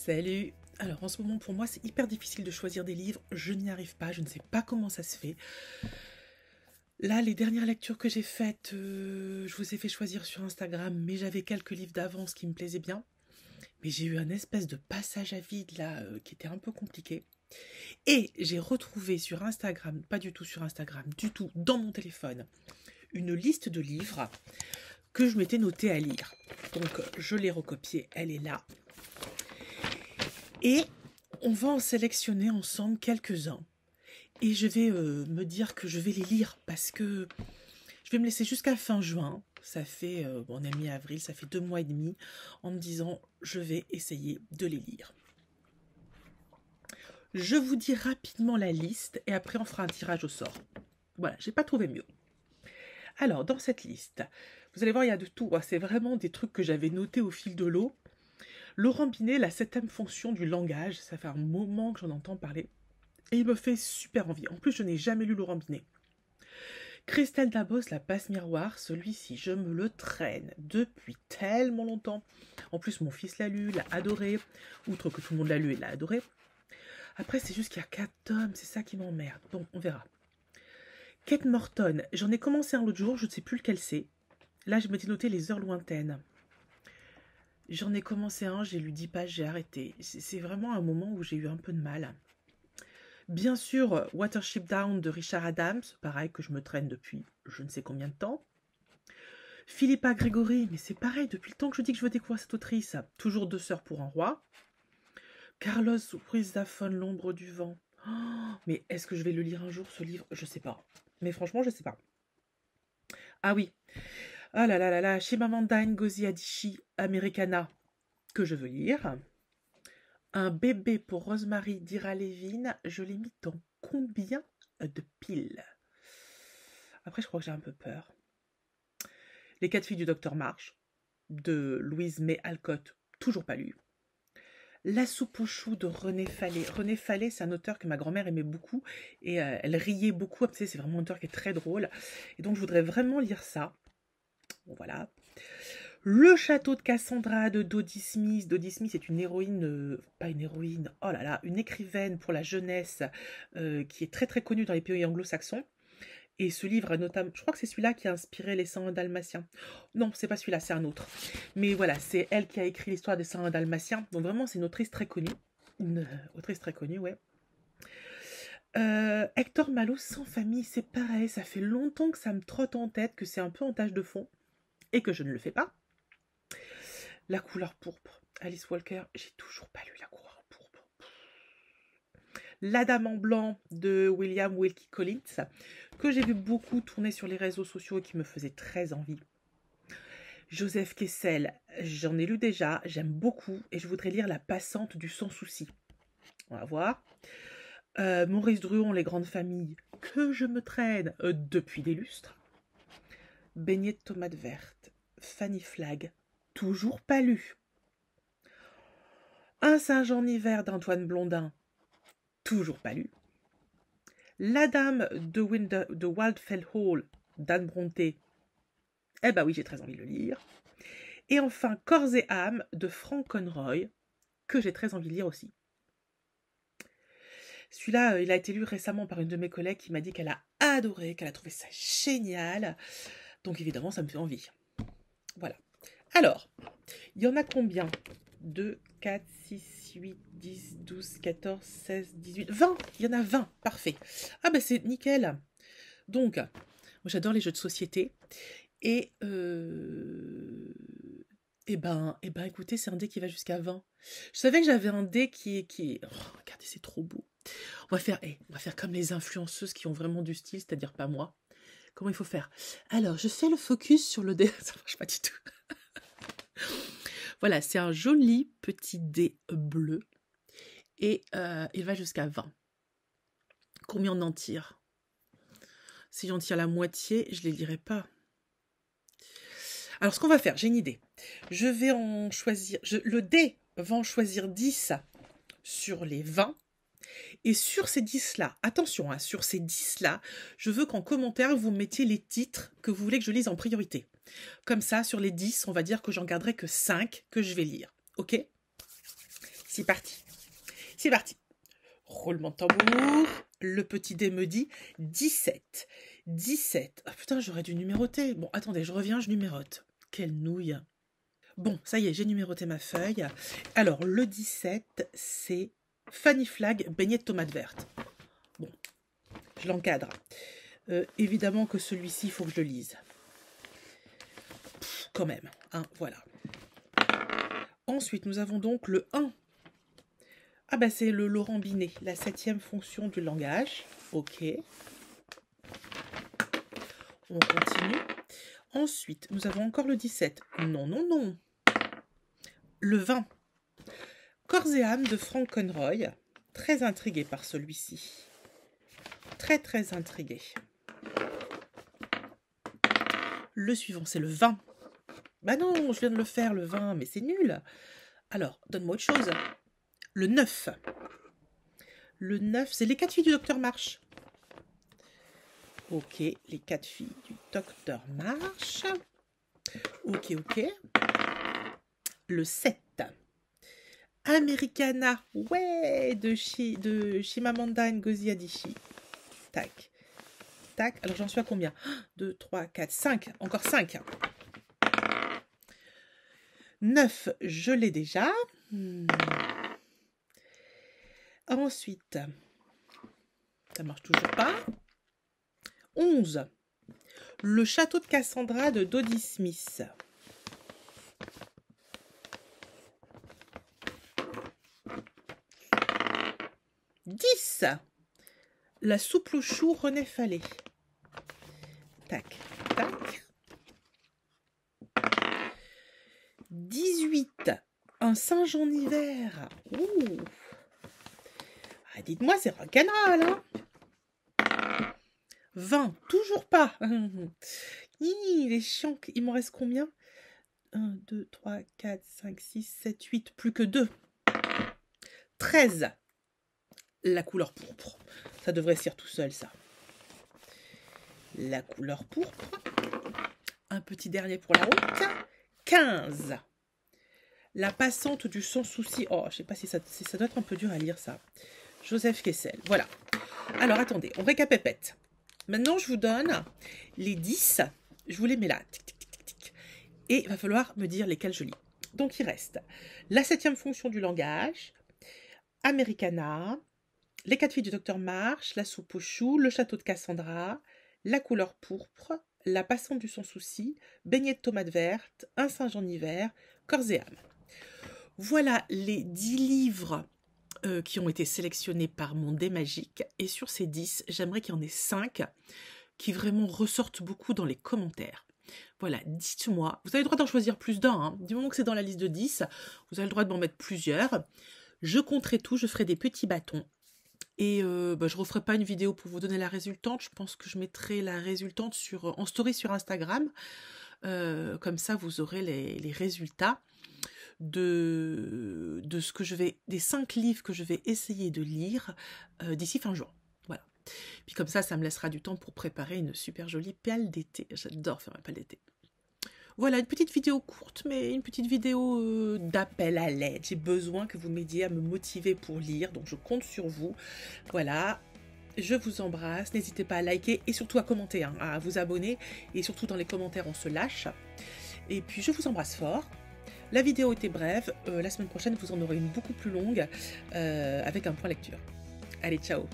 Salut! Alors en ce moment pour moi c'est hyper difficile de choisir des livres, je n'y arrive pas, je ne sais pas comment ça se fait. Là les dernières lectures que j'ai faites, je vous ai fait choisir sur Instagram, mais j'avais quelques livres d'avance qui me plaisaient bien. Mais j'ai eu un espèce de passage à vide là qui était un peu compliqué. Et j'ai retrouvé sur Instagram, pas du tout sur Instagram, du tout dans mon téléphone, une liste de livres que je m'étais notée à lire. Donc je l'ai recopiée, elle est là. Et on va en sélectionner ensemble quelques-uns. Et je vais me dire que je vais les lire parce que je vais me laisser jusqu'à fin juin. Ça fait, on est mi-avril, ça fait 2 mois et demi en me disant je vais essayer de les lire. Je vous dis rapidement la liste et après on fera un tirage au sort. Voilà, j'ai pas trouvé mieux. Alors, dans cette liste, vous allez voir, il y a de tout. C'est vraiment des trucs que j'avais notés au fil de l'eau. Laurent Binet, la 7e fonction du langage, ça fait un moment que j'en entends parler. Et il me fait super envie. En plus, je n'ai jamais lu Laurent Binet. Christelle Dabos, la passe-miroir, celui-ci, je me le traîne depuis tellement longtemps. En plus, mon fils l'a lu, l'a adoré. Outre que tout le monde l'a lu et l'a adoré. Après, c'est juste qu'il y a 4 tomes, c'est ça qui m'emmerde. Bon, on verra. Kate Morton, j'en ai commencé un l'autre jour, je ne sais plus lequel c'est. Là, je m'étais noté Les heures lointaines. J'en ai commencé un, j'ai lu 10 pages, j'ai arrêté. C'est vraiment un moment où j'ai eu un peu de mal. Bien sûr, Watership Down de Richard Adams, pareil que je me traîne depuis je ne sais combien de temps. Philippa Gregory, mais c'est pareil, depuis le temps que je dis que je veux découvrir cette autrice. Toujours 2 sœurs pour un roi. Carlos Ruiz Zafón, L'ombre du vent. Oh, mais est-ce que je vais le lire un jour, ce livre? Je sais pas. Mais franchement, je sais pas. Ah oui. Ah là là là là, Chimamanda Ngozi Adichie, Americana, que je veux lire. Un bébé pour Rosemary d'Ira Levin, je l'ai mis dans combien de piles? Après, je crois que j'ai un peu peur. Les 4 filles du docteur March, de Louise May Alcott, toujours pas lu. La soupe aux choux de René Fallet. René Fallet, c'est un auteur que ma grand-mère aimait beaucoup et elle riait beaucoup. Tu sais, c'est vraiment un auteur qui est très drôle. Et donc, je voudrais vraiment lire ça. Bon, voilà. Le château de Cassandra de Dodie Smith. Dodie Smith est une héroïne, pas une héroïne, oh là là, une écrivaine pour la jeunesse qui est très très connue dans les pays anglo-saxons. Et ce livre, notamment, je crois que c'est celui-là qui a inspiré les 101 Dalmatiens. Non, c'est pas celui-là, c'est un autre. Mais voilà, c'est elle qui a écrit l'histoire des 101 Dalmatiens. Donc vraiment, c'est une autrice très connue. Une autrice très connue, ouais. Hector Malot, Sans famille, c'est pareil. Ça fait longtemps que ça me trotte en tête, que c'est un peu en tâche de fond. Et que je ne le fais pas. La couleur pourpre. Alice Walker, j'ai toujours pas lu La couleur pourpre. La Dame en blanc de William Wilkie Collins, que j'ai vu beaucoup tourner sur les réseaux sociaux et qui me faisait très envie. Joseph Kessel, j'en ai lu déjà, j'aime beaucoup et je voudrais lire La Passante du Sans Souci. On va voir. Maurice Druon, Les Grandes Familles, que je me traîne depuis des lustres. Beignet de tomates vertes, Fanny Flagg, toujours pas lu. Un Saint-Jean hiver d'Antoine Blondin, toujours pas lu. La Dame de Wildfell Hall d'Anne Brontë, eh ben oui, j'ai très envie de le lire. Et enfin, Corps et âme de Frank Conroy, que j'ai très envie de lire aussi. Celui-là, il a été lu récemment par une de mes collègues qui m'a dit qu'elle a adoré, qu'elle a trouvé ça génial. Donc évidemment, ça me fait envie. Voilà. Alors, il y en a combien? 2, 4, 6, 8, 10, 12, 14, 16, 18, 20. Il y en a 20. Parfait. Ah ben c'est nickel. Donc, moi j'adore les jeux de société. Et écoutez, c'est un dé qui va jusqu'à 20. Je savais que j'avais un dé qui... Oh, regardez, c'est trop beau. On va faire comme les influenceuses qui ont vraiment du style, c'est-à-dire pas moi. Comment il faut faire? Alors, je fais le focus sur le dé. Ça marche pas du tout. Voilà, c'est un joli petit dé bleu. Et il va jusqu'à 20. Combien on en tire? Si j'en tire la moitié, je ne les lirai pas. Alors, ce qu'on va faire, j'ai une idée. Je vais en choisir... le dé va en choisir 10 sur les 20. Et sur ces 10-là, attention, hein, sur ces 10-là, je veux qu'en commentaire, vous mettiez les titres que vous voulez que je lise en priorité. Comme ça, sur les 10, on va dire que j'en garderai que 5 que je vais lire. Ok? C'est parti. C'est parti. Roulement de tambour. Le petit dé me dit 17. 17. Ah putain, j'aurais dû numéroter. Bon, attendez, je reviens, je numérote. Quelle nouille. Bon, ça y est, j'ai numéroté ma feuille. Alors, le 17, c'est Fanny Flag, beignet de tomates vertes. Bon, je l'encadre. Évidemment que celui-ci, il faut que je le lise. Quand même, hein, voilà. Ensuite, nous avons donc le 1. Ah bah c'est le Laurent Binet, la 7e fonction du langage. Ok. On continue. Ensuite, nous avons encore le 17. Non, non, non. Le 20. Corps et âme de Frank Conroy. Très intrigué par celui-ci. Très, très intrigué. Le suivant, c'est le 20. Bah non, je viens de le faire, le 20, mais c'est nul. Alors, donne-moi autre chose. Le 9. Le 9, c'est les 4 filles du docteur March. Ok, les 4 filles du docteur March. Ok, ok. Le 7. Americana, ouais, de Chimamanda Ngozi Adichie. Tac. Tac. Alors j'en suis à combien? 2, 3, 4, 5. Encore 5. 9, je l'ai déjà. Ensuite, ça marche toujours pas. 11. Le château de Cassandra de Dodie Smith. 10. La soupe aux choux René Fallet. Tac, tac. 18. Un singe en hiver. Ouh. Ah, dites-moi, c'est rock'n'roll, hein. 20. Toujours pas. Il est chiant. Il m'en reste combien? 1, 2, 3, 4, 5, 6, 7, 8. Plus que 2. 13. La couleur pourpre. Ça devrait se lire tout seul, ça. La couleur pourpre. Un petit dernier pour la route. 15. La passante du sans souci. Oh, je sais pas si ça doit être un peu dur à lire, ça. Joseph Kessel. Voilà. Alors, attendez, on récapépète. Maintenant, je vous donne les 10. Je vous les mets là. Tic, tic, tic, tic, tic. Et il va falloir me dire lesquels je lis. Donc, il reste la 7e fonction du langage, Americana, les 4 filles du docteur March, la soupe aux choux, le château de Cassandra, la couleur pourpre, la passante du sans souci, beignet de tomates vertes, un singe en hiver, corps et âme. Voilà les 10 livres qui ont été sélectionnés par mon dé magique. Et sur ces 10, j'aimerais qu'il y en ait 5 qui vraiment ressortent beaucoup dans les commentaires. Voilà, dites-moi. Vous avez le droit d'en choisir plus d'un. Hein. Du moment que c'est dans la liste de 10, vous avez le droit de m'en mettre plusieurs. Je compterai tout, je ferai des petits bâtons. Et je ne referai pas une vidéo pour vous donner la résultante. Je pense que je mettrai la résultante en story sur Instagram. Comme ça, vous aurez les résultats de ce que des 5 livres que je vais essayer de lire d'ici fin juin. Voilà. Puis comme ça me laissera du temps pour préparer une super jolie palle d'été. J'adore faire ma palle d'été. Voilà, une petite vidéo courte, mais une petite vidéo d'appel à l'aide. J'ai besoin que vous m'aidiez à me motiver pour lire, donc je compte sur vous. Voilà, je vous embrasse. N'hésitez pas à liker et surtout à commenter, hein, à vous abonner. Et surtout dans les commentaires, on se lâche. Et puis, je vous embrasse fort. La vidéo était brève. La semaine prochaine, vous en aurez une beaucoup plus longue avec un point lecture. Allez, ciao!